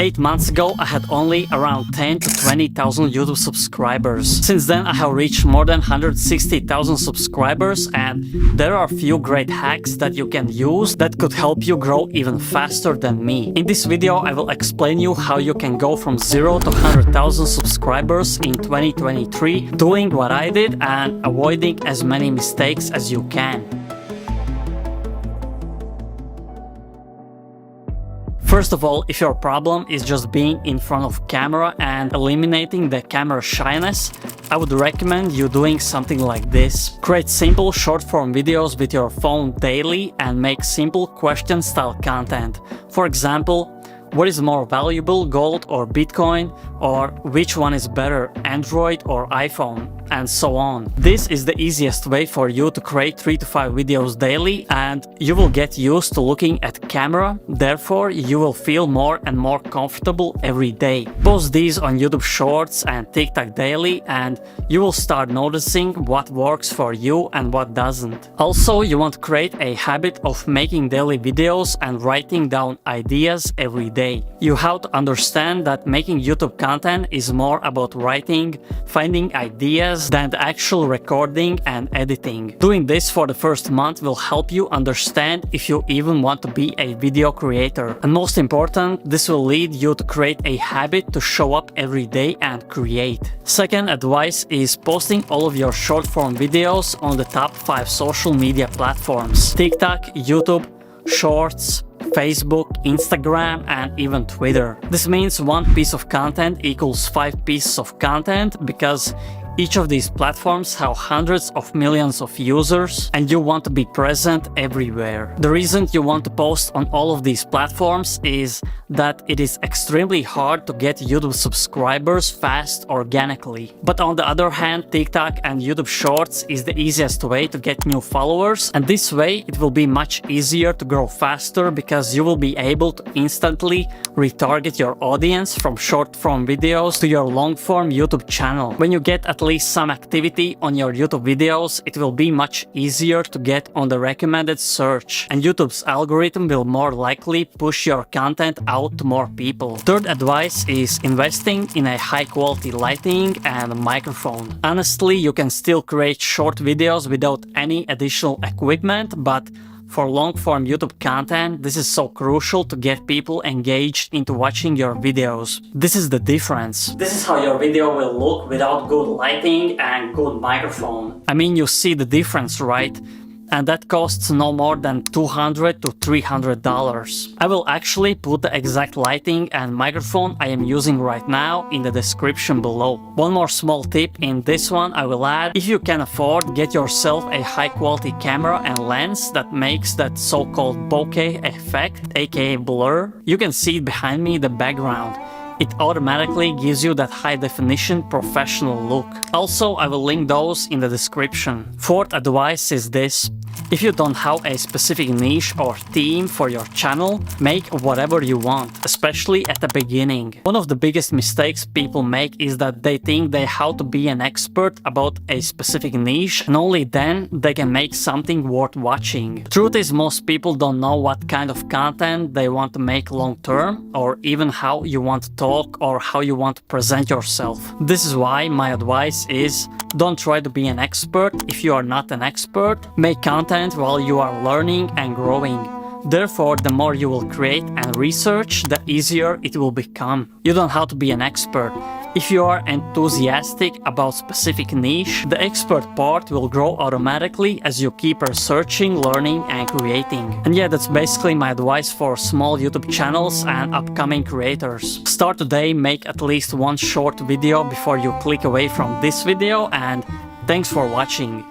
8 months ago, I had only around 10 to 20,000 YouTube subscribers. Since then, I have reached more than 160,000 subscribers, and there are a few great hacks that you can use that could help you grow even faster than me. In this video, I will explain you how you can go from 0 to 100,000 subscribers in 2023, doing what I did and avoiding as many mistakes as you can. First of all, if your problem is just being in front of camera and eliminating the camera shyness, I would recommend you doing something like this. Create simple short-form videos with your phone daily and make simple question-style content. For example, what is more valuable, gold or Bitcoin? Or which one is better, Android or iPhone? And so on. This is the easiest way for you to create 3 to 5 videos daily, and you will get used to looking at camera, therefore you will feel more and more comfortable every day. Post these on YouTube Shorts and TikTok daily and you will start noticing what works for you and what doesn't. Also, you want to create a habit of making daily videos and writing down ideas every day. You have to understand that making YouTube content is more about writing, finding ideas, than the actual recording and editing. Doing this for the first month will help you understand if you even want to be a video creator. And most important, this will lead you to create a habit to show up every day and create. Second advice is posting all of your short form videos on the top 5 social media platforms: TikTok, YouTube, Shorts, Facebook, Instagram, and even Twitter. This means one piece of content equals 5 pieces of content, because each of these platforms have hundreds of millions of users and you want to be present everywhere. The reason you want to post on all of these platforms is that it is extremely hard to get YouTube subscribers fast organically. But on the other hand, TikTok and YouTube Shorts is the easiest way to get new followers, and this way it will be much easier to grow faster because you will be able to instantly retarget your audience from short form videos to your long form YouTube channel. When you get at least some activity on your YouTube videos, it will be much easier to get on the recommended search, and YouTube's algorithm will more likely push your content out to more people. Third advice is investing in a high quality lighting and microphone. Honestly, you can still create short videos without any additional equipment, but for long-form YouTube content, this is so crucial to get people engaged into watching your videos. This is the difference. This is how your video will look without good lighting and good microphone. I mean, you see the difference, right? And that costs no more than $200 to $300. I will actually put the exact lighting and microphone I am using right now in the description below. One more small tip in this one I will add: if you can afford, get yourself a high quality camera and lens that makes that so-called bokeh effect, aka blur. You can see behind me the background. It automatically gives you that high definition professional look. Also, I will link those in the description. Fourth advice is this: if you don't have a specific niche or theme for your channel, make whatever you want, especially at the beginning. One of the biggest mistakes people make is that they think they have to be an expert about a specific niche, and only then they can make something worth watching. Truth is, most people don't know what kind of content they want to make long term, or even how you want to talk or how you want to present yourself. This is why my advice is: don't try to be an expert if you are not an expert. Make content while you are learning and growing. Therefore, the more you will create and research, the easier it will become. You don't have to be an expert. If you are enthusiastic about specific niche, the expert part will grow automatically as you keep researching, learning, and creating. And yeah, that's basically my advice for small YouTube channels and upcoming creators. Start today, make at least one short video before you click away from this video, and thanks for watching.